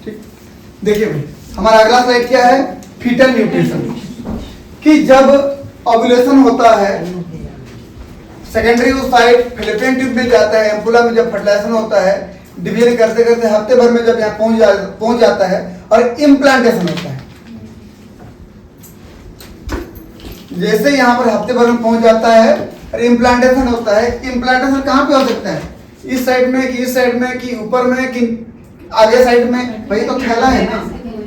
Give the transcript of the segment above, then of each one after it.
ठीक, देखिए भाई हमारा अगला स्लाइड क्या है, फीटल न्यूट्रिशन। कि जब ओव्यूलेशन होता है, सेकेंडरी ओसाइट फैलोपियन ट्यूब में जाता है, एम्पुला में जब फर्टिलाइजेशन होता है, डिवीजन करते करते हफ्ते भर में जब यहाँ पहुंच जाता है और इम्प्लांटेशन होता है। जैसे यहाँ पर हफ्ते भर में पहुंच जाता है और इम्प्लांटेशन होता है। इम्प्लांटेशन कहाँ पे हो सकता है, इस साइड में कि इस साइड में कि ऊपर में कि आगे साइड में, भाई तो थैला है ना,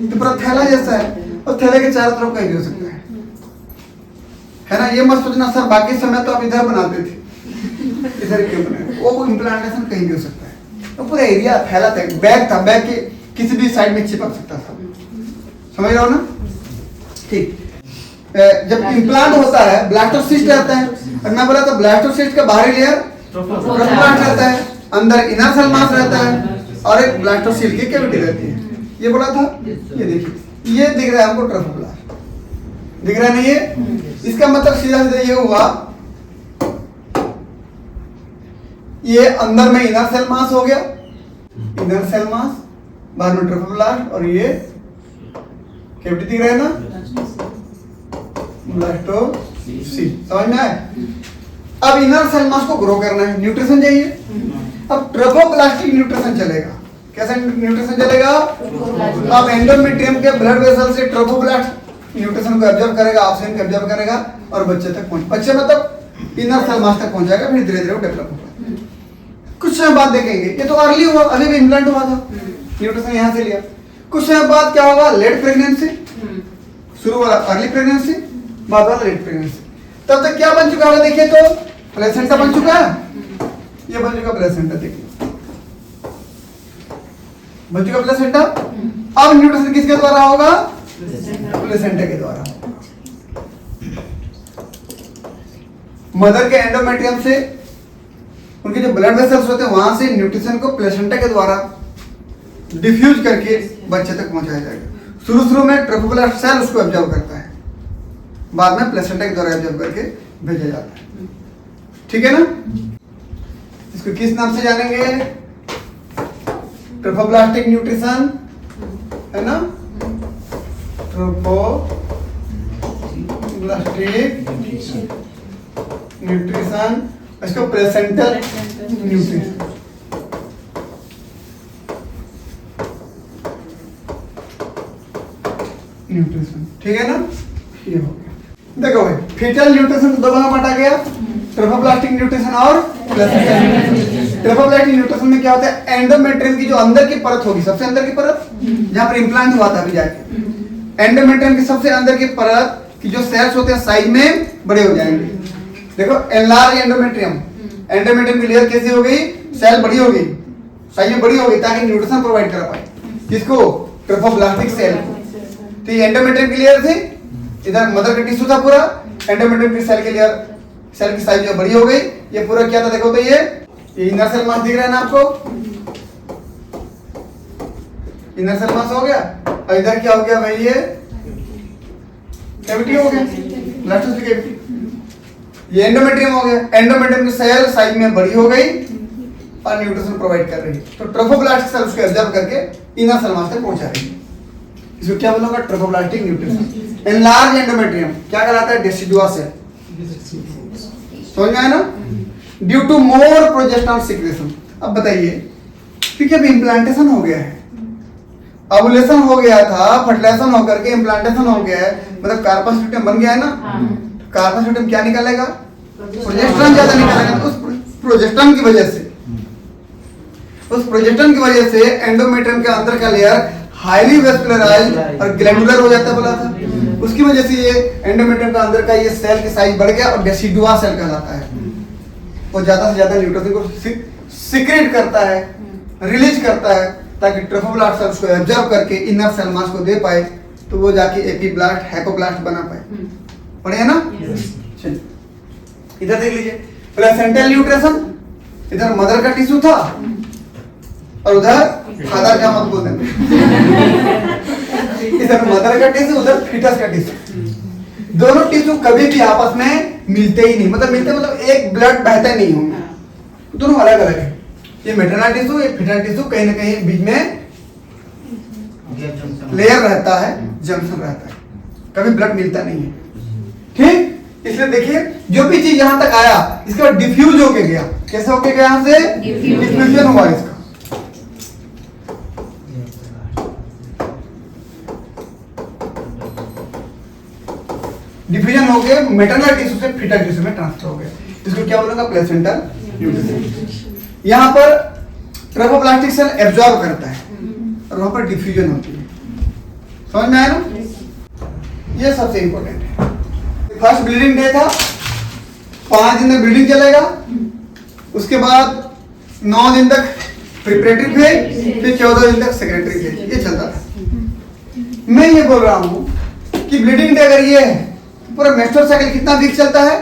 तो पूरा थैला जैसा है और थैले के चारों तरफ कहीं भी हो सकता है ना। ये मत सोचना सर बाकी समय तो आप इधर बनाते थे, इधर क्यों बनाए, वो इम्प्लांटेशन कहीं भी हो सकता है। तो पूरा एरिया फैला था, बैग था, बैग के किसी भी साइड में चिपक सकता था, समझ रहे हो ना। ठीक, जब इम्प्लांट होता है ब्लास्टोसिस्ट रहता है, और मैं बोला तो ब्लास्टोसिस्ट का बाहरी लेयर ट्रोफोब्लास्ट रहता है, अंदर इनर सेल मास रहता है और एक ब्लास्टोसील की कैविटी रहती है। ये बोला था, ये देखिए ये दिख रहा है हमको ट्रोफोब्लास्ट, दिख रहा नहीं है। इसका मतलब सीधा सीधा ये हुआ, ये अंदर में इनर सेल मास हो गया, इनर सेल मास, बाहर में ट्रोफोब्लास्ट और ये कैविटी दिख रहा है ना, ब्लास्टोसील। समझ में आया। अब इनर सेल मास को ग्रो करना है, न्यूट्रिशन चाहिए। अब ट्रोफोब्लास्टिक न्यूट्रिशन चलेगा। कैसा न्यूट्रिशन चलेगा, अब एंडोमेट्रियम के ब्लड वेसल से ट्रोफोब्लास्ट न्यूट्रिशन को एब्जॉर्ब करेगा, ऑक्सीजन को एब्जॉर्ब करेगा और बच्चे तक पहुंच, बच्चे मतलब इनर सेल मास तक पहुंच जाएगा, फिर धीरे धीरे वो डेवलप होगा। कुछ समय बाद देखेंगे, ये तो अर्ली हुआ, अभी भी इम्प्लांट हुआ था, न्यूट्रिशन यहाँ से लिया। कुछ समय बाद क्या होगा, लेट प्रेगनेंसी, शुरू वाला अर्ली प्रेगनेंसी, बाद वाला लेट प्रेगनेंसी। तब तक क्या बन चुका है, देखिए तो प्लेसेंटा बन चुका है, ये बन चुका प्लेसेंटा, देखिए बन चुका प्लेसेंटा। अब न्यूट्रिशन किसके द्वारा होगा, प्लेसेंटा के द्वारा। मदर के एंडोमेट्रियम से उनके जो ब्लड वेसल्स होते हैं वहां से न्यूट्रिशन को प्लेसेंटा के द्वारा डिफ्यूज करके बच्चे तक पहुंचाया जाएगा। शुरू में ट्रोफोब्लास्ट सेल उसको एब्जॉर्ब करता है, बाद में प्लेसेंटा के द्वारा एब्जॉर्ब करके भेजा जाता है। ठीक है ना। इसको किस नाम से जानेंगे, ट्रोफोब्लास्टिक न्यूट्रिशन, है ना, ट्रोफोब्लास्टिक न्यूट्रिशन, इसको प्लेसेंटल न्यूट्रिशन। न्यूट्रिशन, ठीक है ना। ये हो गया। देखो भाई फीटल न्यूट्रिशन दो भाग बांटा गया, ट्रोफोब्लास्टिक न्यूट्रिशन और प्लेसेंटल न्यूट्रिशन। ट्रोफोब्लास्टिक न्यूट्रिशन में क्या होता है, एंडोमेट्रियम की जो अंदर की परत होगी, सबसे अंदर की परत जहां पर इम्प्लांट हुआ था अभी जाके, एंडोमेट्रियम की सबसे अंदर की परत की जो सेल्स होते हैं साइज में बड़े हो जाएंगे। देखो एनलार्ज एंडोमेट्रियम, एंडोमेट्रियम की लेयर कैसी हो गई, सेल बड़ी हो गई, साइज में बड़ी हो गई ताकि न्यूट्रिशन प्रोवाइड कर पाए। किसको, ट्रोफोब्लास्टिक सेल। तो ये एंडोमेट्रियम की लेयर थी, इधर मदर का टिश्यू था पूरा, एंडोमेट्रियम की सेल की लेयर, सेल की साइज जो बड़ी हो गई। ये पूरा क्या था देखो, तो ये इनर सेल मास दिख रहा है ना आपको, इनर सेल मास हो गया, और इधर क्या हो गया भाई, ये कैविटी हो गया, ब्लास्टोसिल कैविटी। ये एंडोमेट्रियम हो गया, एंडोमेट्रियम की सेल साइज में बड़ी हो गई और न्यूट्रिशन प्रोवाइड कर रही है। तो ट्रोफोब्लास्ट सेल उसको एब्जॉर्ब करके इनर सेल मास तक पहुंचा रही है। इसको क्या बोलूंगा, ट्रोफोब्लास्टिक न्यूट्रिशन। एनलार्ज एंडोमेट्रियम क्या कहलाता है, डेसिडुआ सेल। समझ में आया ना। Due to more progesterone secretion. अब बताइए, क्योंकि अब इम्प्लांटेशन हो गया है, ओव्यूलेशन हो गया था, फर्टिलाइजेशन होकर के इम्प्लांटेशन हो गया है, मतलब कार्पस ल्यूटियम बन गया है ना। कार्पस ल्यूटियम क्या निकालेगा, प्रोजेस्टेरोन ज्यादा निकालेगा। तो उस प्रोजेस्टेरोन की वजह से, उस प्रोजेस्टेरोन की वजह से एंडोमेट्रियम के अंदर का लेयर हाईली वेस्कुलराइज्ड और ग्लैंडुलर हो जाता बोला था। उसकी वजह से ये एंडोमेट्रियम का अंदर का ये सेल की साइज बढ़ गया और डेसिडुआ सेल कहलाता है। वो ज्यादा से ज्यादा न्यूट्रिशन को सीक्रेट करता है, रिलीज करता है, ताकि ट्रोफोब्लास्ट सेल उसको एब्जॉर्ब करके इनर सेल मास को दे पाए, तो वो जाके एपीब्लास्ट हैकोब्लास्ट बना पाए। पढ़े ना। चलिए इधर देख लीजिए, प्लेसेंटल न्यूट्रिशन, इधर मदर का टिश्यू था और उधर फादर का मत बोल देना, इधर मदर का टिश्यू, उधर फीटस का टिश्यू। दोनों टिश्यू कभी भी आपस में मिलते ही नहीं, मतलब एक ब्लड बहते नहीं होंगे, दोनों अलग अलग है। ये मेटरनल टिश्यू, ये फीटल टिश्यू कहीं ना कहीं बीच में लेयर रहता है, जंक्शन रहता है, कभी ब्लड मिलता नहीं है। ठीक, इसलिए देखिए जो भी चीज यहां तक आया इसके बाद डिफ्यूज होके गया। कैसे होके गया? यहां से डिफ्यूजन हुआ इसका। डिफ्यूजन होके मेटरनल टिश्यू से फीटल टिश्यू में ट्रांसफर हो गया। इसको क्या बोलूंगा? Placental nutrition. यहां पर ट्रोफोब्लास्टिक सेल एब्जॉर्ब करता है और वहां पर डिफ्यूजन होती है। समझ में आया ना? ये सबसे इंपॉर्टेंट है। फर्स्ट ब्लीडिंग डे था, 5 दिन तक ब्लीडिंग चलेगा, उसके बाद 9 दिन तक प्रिपरेटरी फेज, फिर 14 दिन तक सेक्रेटरी फेज, ये चलता था। मैं ये बोल रहा हूं कि ब्लीडिंग डे अगर ये है, पूरा मेंस्ट्रुअल साइकिल कितना वीक चलता है?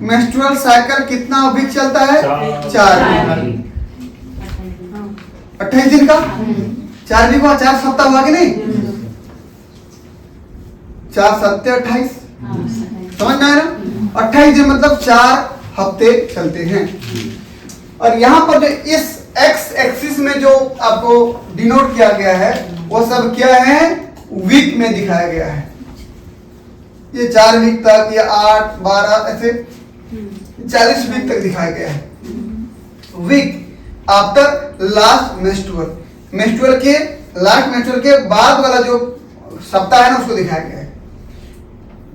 मेंस्ट्रुअल साइकिल कितना वीक चलता है? 4। 28 दिन का 4 वीक हुआ, 4 सप्ताह हुआ कि नहीं? 4 सप्ताह 28, समझ में आया ना? 28 दिन मतलब 4 हफ्ते चलते हैं। और यहां पर जो इस एक्स एक्सिस में जो आपको डिनोट किया गया है वो सब क्या है? वीक में दिखाया गया है। ये 4 वीक तक, ये 8, 12 ऐसे 40 वीक तक दिखाया गया है। Week after last menstrual, menstrual के लास्ट मेंस्ट्रुअल के बाद वाला जो सप्ताह है ना उसको दिखाया गया है।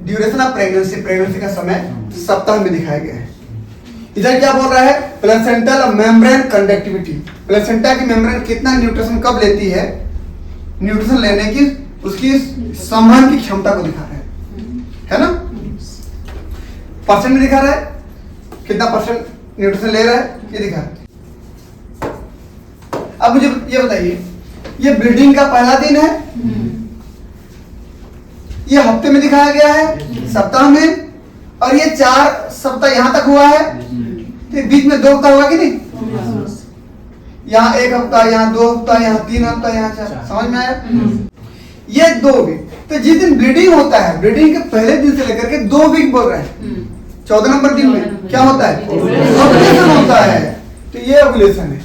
ड्यूरेशन ऑफ प्रेगनेंसी, प्रेगनेंसी का समय सप्ताह में दिखाया गया है। इधर क्या बोल रहा है? प्लेसेंटल मेम्ब्रेन कंडक्टिविटी, प्लेसेंटा की मेम्ब्रेन कितना न्यूट्रिशन कब लेती है, न्यूट्रिशन लेने की उसकी संवहन की क्षमता को दिखा रहा है ना? परसेंट में दिखा रहा है, कितना परसेंट न्यूट्रिशन ले रहा है, ये दिखा रहा है। अब मुझे ये बताइए, ये ब्लीडिंग का पहला दिन है, ये हफ्ते में दिखाया गया है, सप्ताह में, और ये 4 सप्ताह यहां तक हुआ है, तो बीच में 2 हफ्ता हुआ कि नहीं? यहाँ 1 हफ्ता, यहाँ 2 हफ्ता, यहाँ 3 हफ्ता, यहाँ 4। समझ में आया? ये 2 वीक। तो जिस दिन ब्लीडिंग होता है, ब्लीडिंग के पहले दिन से लेकर के 2 वीक बोल रहे हैं, 14 नंबर दिन में क्या होता है? ओव्यूलेशन होता है। तो ये ओव्यूलेशन है,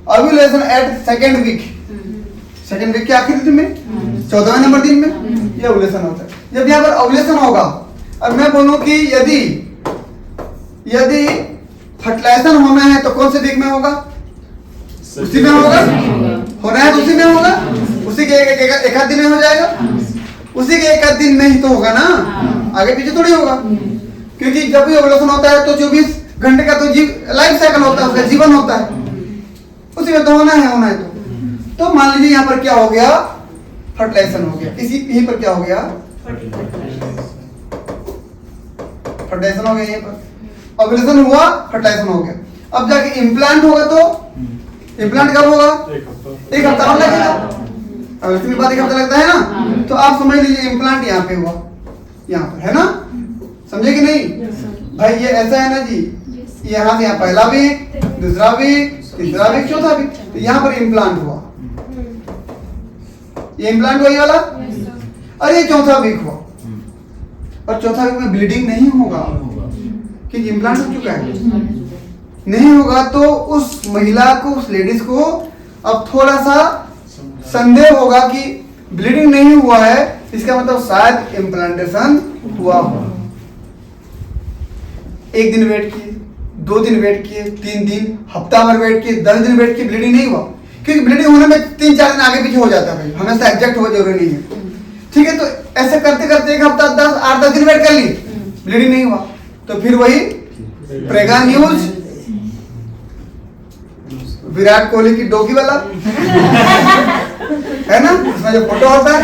ovulation at second week, second week के आखिरी दिन में, 14वें नंबर दिन में ये ओव्यूलेशन होता है। जब यहाँ पर ओव्यूलेशन होगा और मैं बोलूं कि यदि फर्टिलाइजेशन होना है तो कौन से वीक में होगा? उसी में होगा। होना है तो उसी में होगा, उसी के एक आध दिन में हो जाएगा, उसी के एक आध दिन में ही तो होगा ना, आगे पीछे थोड़ी होगा। क्योंकि जब भी ओव्यूलेशन होता है तो 24 घंटे का तो लाइफ साइकिल होता है, उसका जीवन होता है, उसी में तो होना है तो मान लीजिए यहाँ पर क्या हो गया? फर्टिलाइजेशन हो गया। इसी यहीं पर क्या हो गया? फर्टिलाइजेशन हो गया। यहीं पर ओव्यूलेशन हुआ, फर्टिलाइजेशन हो गया। अब जाके इम्प्लांट होगा तो इम्प्लांट कब होगा? 1 हफ्ता और लगेगा। ओव्यूलेशन के बाद 1 हफ्ता लगता है ना, तो आप समझ लीजिए इम्प्लांट यहाँ पे हुआ, यहाँ पर है ना? समझे कि नहीं? भाई ये ऐसा है ना जी, यहाँ से यहाँ पहला वीक, दूसरा वीक, तीसरा वीक, चौथा वीक, तो यहाँ पर इम्प्लांट हुआ, ये इम्प्लांट हुआ ये वाला, और ये चौथा वीक हुआ, और चौथा वीक में ब्लीडिंग नहीं होगा क्योंकि इम्प्लांट हो चुका है। नहीं होगा तो उस महिला को, उस लेडीज को अब थोड़ा सा संदेह होगा कि ब्लीडिंग नहीं हुआ है, इसका मतलब शायद इम्प्लांटेशन हुआ हो। 1 दिन वेट किए, 2 दिन वेट किए, 3 दिन, हफ्ता भर वेट किए, 10 दिन वेट किए, ब्लीडिंग नहीं हुआ। क्योंकि ब्लीडिंग होने में 3-4 दिन आगे पीछे हो जाता है भाई, हमेशा एग्जैक्ट हो जरूरी नहीं है। ठीक है, तो ऐसे करते करते 1 हफ्ता 8-10 दिन वेट कर ली, ब्लीडिंग नहीं हुआ, तो फिर वही प्रेगा न्यूज, विराट कोहली की डोगी वाला है ना, उसमें जो फोटो होता है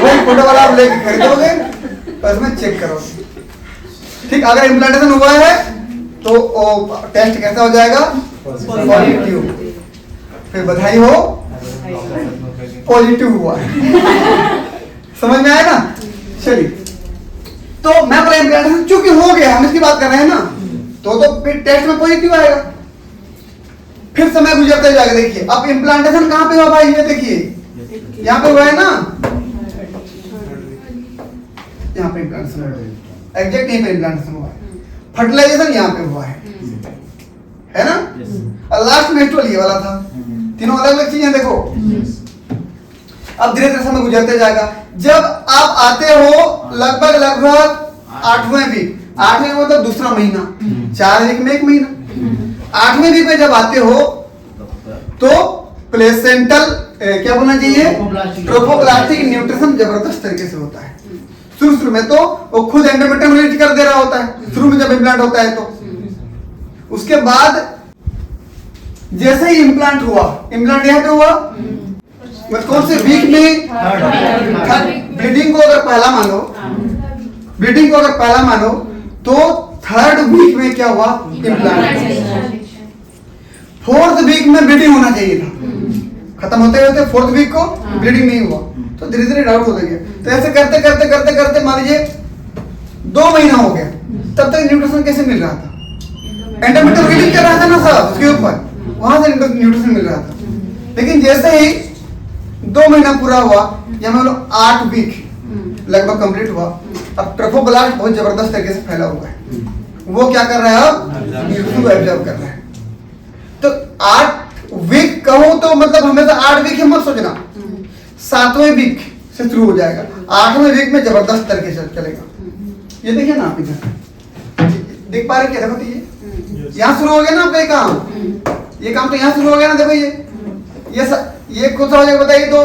वही फोटो वाला आप लेके खरीदोगे तो उसमें चेक करोगे। ठीक, अगर इम्प्लांटेशन हुआ है तो टेस्ट कैसा हो जाएगा? पॉजिटिव। फिर बधाई हो, पॉजिटिव हुआ है। समझ में आया ना? चलिए, तो मैं बोला इम्प्लांटेशन चूंकि हो गया, हम इसकी बात कर रहे हैं ना, तो फिर टेस्ट में पॉजिटिव आएगा। फिर समय गुजरते जाएगा। देखिए अब इम्प्लांटेशन कहां पे हुआ भाई? ये देखिए यहाँ पे हुआ है ना, यहाँ पे इम्प्लांटेशन एग्जैक्ट यहीं पे इम्प्लांटेशन हुआ है। फर्टिलाइजेशन यहाँ पे हुआ है है ना। और लास्ट में H12 ये वाला था। तीनों अलग अलग चीजें देखो। अब धीरे धीरे समय गुजरते जाएगा। जब आप आते हो लगभग 8वें वीक, 8वें मतलब दूसरा महीना, 4 वीक में 1 महीना, 8वें वीक में जब आते हो तो प्लेसेंटल क्या बोलना चाहिए, ट्रोफोब्लास्टिक न्यूट्रिशन जबरदस्त तरीके से होता है। शुरू में तो वो खुद एंडोमेट्रियम रिलीज कर दे रहा होता है शुरू में जब इम्प्लांट होता है। तो उसके बाद जैसे ही इम्प्लांट हुआ, इम्प्लांट यहाँ पे हुआ मतलब कौन से वीक में, ब्लीडिंग को अगर पहला मानो, ब्लीडिंग को अगर पहला मानो तो 3rd वीक में क्या हुआ, इम्प्लांट। 4th वीक में ब्लीडिंग होना चाहिए था, खत्म होते होते 4th वीक को ब्लीडिंग नहीं हुआ, तो धीरे धीरे डाउट होता गया। तो ऐसे करते करते करते करते मान लीजिए 2 महीना हो गया, तब तक न्यूट्रिशन कैसे मिल रहा था, एंडोमेट्रियम रिलीज कर रहा था ना सब उसके ऊपर, वहां से न्यूट्रिशन मिल रहा था। लेकिन जैसे ही 2 महीना पूरा हुआ या मान लो 8 वीक लगभग कंप्लीट हुआ, अब ट्रोफोब्लास्ट बहुत जबरदस्त तरीके से फैला हुआ है, वो क्या कर रहा है, अब न्यूट्रिशन को एब्जॉर्ब कर रहा है। तो 8 वीक कहो तो मतलब हमेशा 8 वीक ही मत सोचना, 7वें वीक से शुरू हो जाएगा, 8वें वीक में जबरदस्त तरीके से चलेगा। ये देखिए ना आप इधर देख पा रहे क्या, देखो तो ये यहाँ शुरू हो गया ना आपका काम, ये काम तो यहाँ शुरू हो गया ना। देखो ये कुछ हो जाएगा बताइए, तो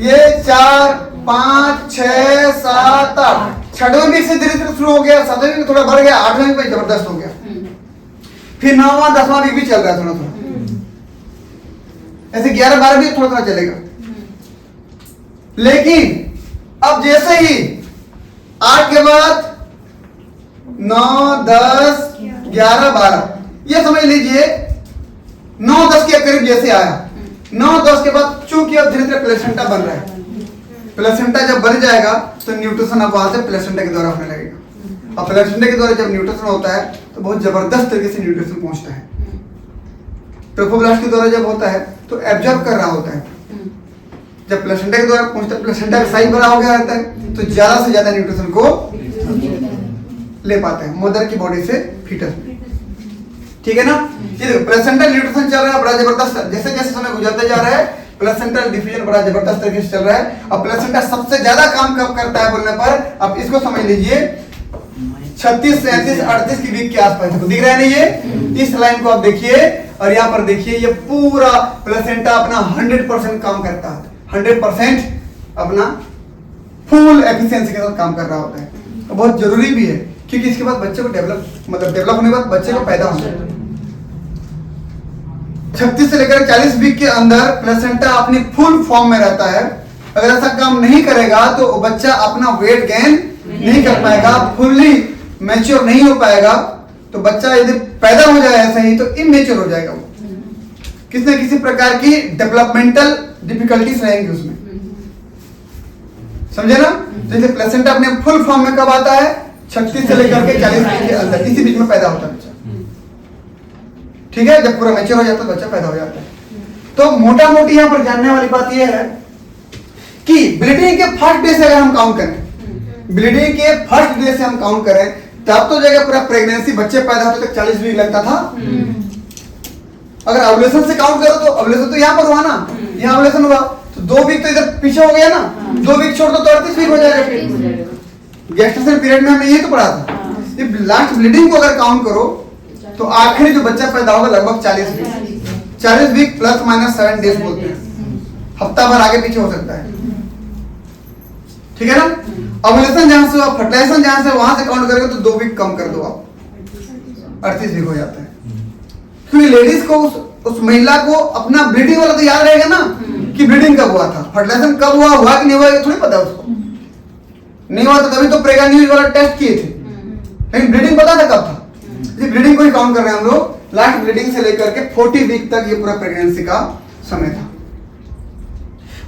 ये 4 5 6 7 8 6वें वीक से धीरे धीरे शुरू हो गया, 7वें वीक में थोड़ा बढ़ गया, 8वें वीक में जबरदस्त हो गया, फिर 9वां 10वां वीक भी चल रहा है थोड़ा थोड़ा, ऐसे 11 12 वीक थोड़ा थोड़ा चलेगा। लेकिन अब जैसे ही 8 के बाद 9 10 11 12 ये समझ लीजिए 9 10 के करीब जैसे आया, 9 10 के बाद चूंकि अब धीरे धीरे प्लेसेंटा बन रहा है, प्लेसेंटा जब बन जाएगा तो न्यूट्रिशन अब वहां से प्लेसेंटा के द्वारा होने लगेगा। और प्लेसेंटा के द्वारा जब न्यूट्रिशन होता है तो बहुत जबरदस्त तरीके से न्यूट्रिशन पहुंचता है। ट्रोफोब्लास्ट के द्वारा जब होता है तो एब्जॉर्ब कर रहा होता है, जब प्लेसेंटा के द्वारा पहुंचता है, प्लेसेंटा का साइज बड़ा हो गया रहता है तो ज्यादा से ज्यादा न्यूट्रिशन को ले पाते हैं मदर की बॉडी से फीटस में, ठीक है ना। ये देखो प्लेसेंटल न्यूट्रिशन चल रहा है बड़ा जबरदस्त, जैसे जैसे समय गुजरते जा रहा है प्लेसेंटल डिफिजन बड़ा जबरदस्त तरीके से चल रहा है। अब प्लेसेंटा सबसे ज्यादा काम कब करता है बोलने पर आप इसको समझ लीजिए 36 37 38 की वीक के आसपास, दिख रहा है ना ये, इस लाइन को आप देखिए और यहाँ पर देखिए, ये पूरा प्लेसेंटा अपना 100% काम करता है, 100% अपना फुल एफिशिएंसी के साथ काम कर रहा होता है। तो बहुत जरूरी भी है क्योंकि इसके बाद बच्चे को डेवलप होने के बाद बच्चे को पैदा होना है। 36 से लेकर 40 वीक के अंदर प्लेसेंटा अपनी फुल फॉर्म में रहता है। अगर ऐसा काम नहीं करेगा तो बच्चा अपना वेट गेन नहीं कर पाएगा, फुल्ली मैच्योर नहीं हो पाएगा। तो बच्चा यदि पैदा हो जाए ऐसा ही तो इमेच्योर हो जाएगा, वो किसी न किसी प्रकार की डेवलपमेंटल डिफिकल्टीज रहेंगी उसमें, समझे ना। जैसे प्लेसेंटा अपने फुल फॉर्म में कब आता है, 36 से लेकर के 40 वीक के अंदर, इसी बीच में पैदा होता है बच्चा, ठीक है। जब पूरा मैच्योर हो जाता है बच्चा पैदा हो जाता है। तो मोटा मोटी यहाँ पर जानने वाली बात यह है कि ब्लीडिंग के फर्स्ट डे से अगर हम काउंट करें, ब्लीडिंग के फर्स्ट डे से हम काउंट करें तब तो जगह पूरा प्रेगनेंसी बच्चे पैदा होते तक 40 वीक लगता था। अगर ओव्यूलेशन से काउंट करो तो ओव्यूलेशन तो यहाँ पर हुआ ना, यहाँ ओव्यूलेशन हुआ तो 2 वीक तो इधर पीछे हो गया ना, 2 वीक छोड़ दो तो 38 वीक हो जाएगा। फिर गेस्टेशन पीरियड में हमने ये तो पढ़ा था, लास्ट ब्लीडिंग को अगर काउंट करो तो आखिरी जो बच्चा पैदा होगा लगभग 40 वीक प्लस माइनस 7 डेज बोलते हैं, हफ्ता भर आगे पीछे हो सकता है, ठीक है ना। ओव्यूलेशन जहां से हुआ, फर्टिलाइजेशन जहां से वहां से काउंट करोगे तो 2 वीक कम कर दो आप, 38 वीक हो जाता है। क्योंकि लेडीज को उस महिला को अपना ब्लीडिंग वाला तो याद रहेगा ना कि ब्लीडिंग कब हुआ था, फर्टिलाइजेशन कब हुआ कि नहीं हुआ थोड़ी पता उसको, नहीं हुआ तो तभी तो प्रेग्नेंसी वाला टेस्ट किए थे, लेकिन ब्लीडिंग पता था कब था। ब्लीडिंग को ही काउंट कर रहे हैं हम लोग, लास्ट ब्लीडिंग से लेकर के 40 वीक तक ये पूरा प्रेगनेंसी का समय था।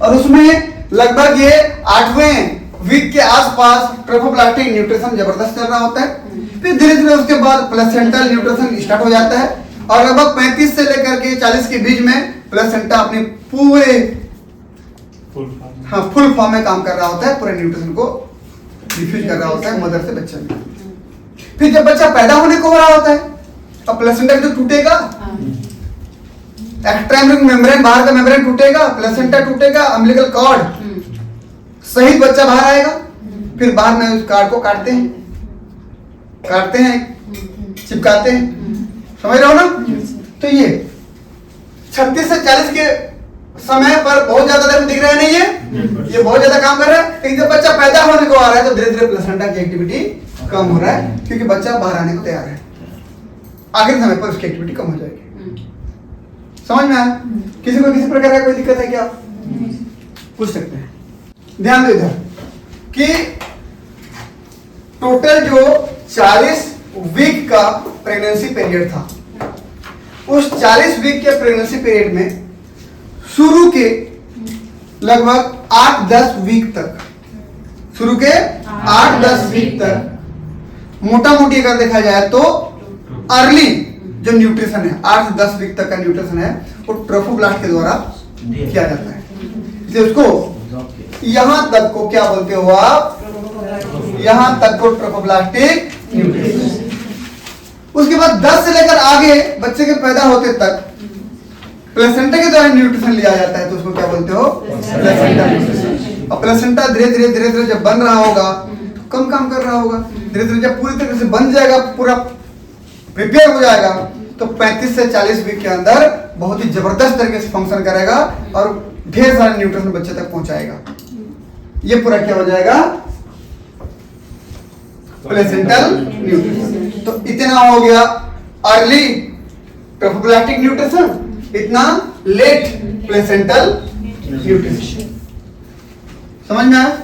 और उसमें लगभग ये 8वें वीक के आसपास ट्रोफोब्लास्टिक न्यूट्रिशन जबरदस्त चल रहा होता है। फिर धीरे धीरे उसके बाद प्लेसेंटल न्यूट्रिशन स्टार्ट हो जाता है और लगभग 35 से लेकर के 40 के बीच में प्लेसेंटा अपने पूरे फुल फॉर्म में काम कर रहा होता है, पूरे न्यूट्रिशन को डिफ्यूज कर रहा होता है मदर से बच्चे में। फिर जब बच्चा पैदा होने को हो रहा होता है अब प्लेसेंटा जो टूटेगा एक्स्ट्राएम्ब्रियोनिक मेम्ब्रेन, बाहर का मेम्ब्रेन टूटेगा, प्लेसेंटा टूटेगा, अम्बिलिकल कॉर्ड सहित बच्चा बाहर आएगा। फिर बाहर में उस कार्ड को काटते हैं, चिपकाते हैं, समझ रहे हो ना। तो ये 36 से 40 के समय पर बहुत ज्यादा देर में दिख रहा है नहीं, ये बहुत ज्यादा काम कर रहा है। लेकिन जब बच्चा पैदा होने को आ रहा है तो धीरे धीरे प्लेसेंटा की एक्टिविटी कम हो रहा है, क्योंकि बच्चा बाहर आने को तैयार है। आखिरी समय पर उसकी एक्टिविटी कम हो जाएगी। समझ में आया? किसी को किसी प्रकार का कोई दिक्कत है क्या? पूछ सकते हैं। ध्यान दो इधर कि टोटल जो 40 वीक का प्रेगनेंसी पीरियड था, उस 40 वीक के प्रेगनेंसी पीरियड में शुरू के लगभग 8-10 वीक तक, शुरू के 8-10 वीक तक मोटा मोटी अगर देखा जाए तो अर्ली जो न्यूट्रिशन है, 8 से 10 वीक तक का न्यूट्रिशन है, वो ट्रोफोब्लास्ट के द्वारा किया जाता है। इसलिए उसको यहां तक को क्या बोलते हो आप? यहां तक को ट्रोफोब्लास्टिक न्यूट्रिशन। उसके बाद 10 से लेकर आगे बच्चे के पैदा होते तक प्लेसेंटा के द्वारा न्यूट्रिशन लिया जाता है, तो उसको क्या बोलते हो? Placenta nutrition. और प्लेसेंटा धीरे धीरे जब बन रहा होगा तो कम काम कर रहा होगा। धीरे धीरे जब पूरी तरह से बन जाएगा, पूरा प्रिपेयर हो जाएगा, तो 35 से 40 वीक के अंदर बहुत ही जबरदस्त तरीके से फंक्शन करेगा और ढेर सारे न्यूट्रिशन बच्चे तक पहुंचाएगा। ये पूरा क्या हो जाएगा? Placental nutrition. तो इतना हो गया अर्ली ट्रोफोब्लास्टिक न्यूट्रिशन, इतना लेट प्लेसेंटल न्यूट्रिशन। समझ में आया?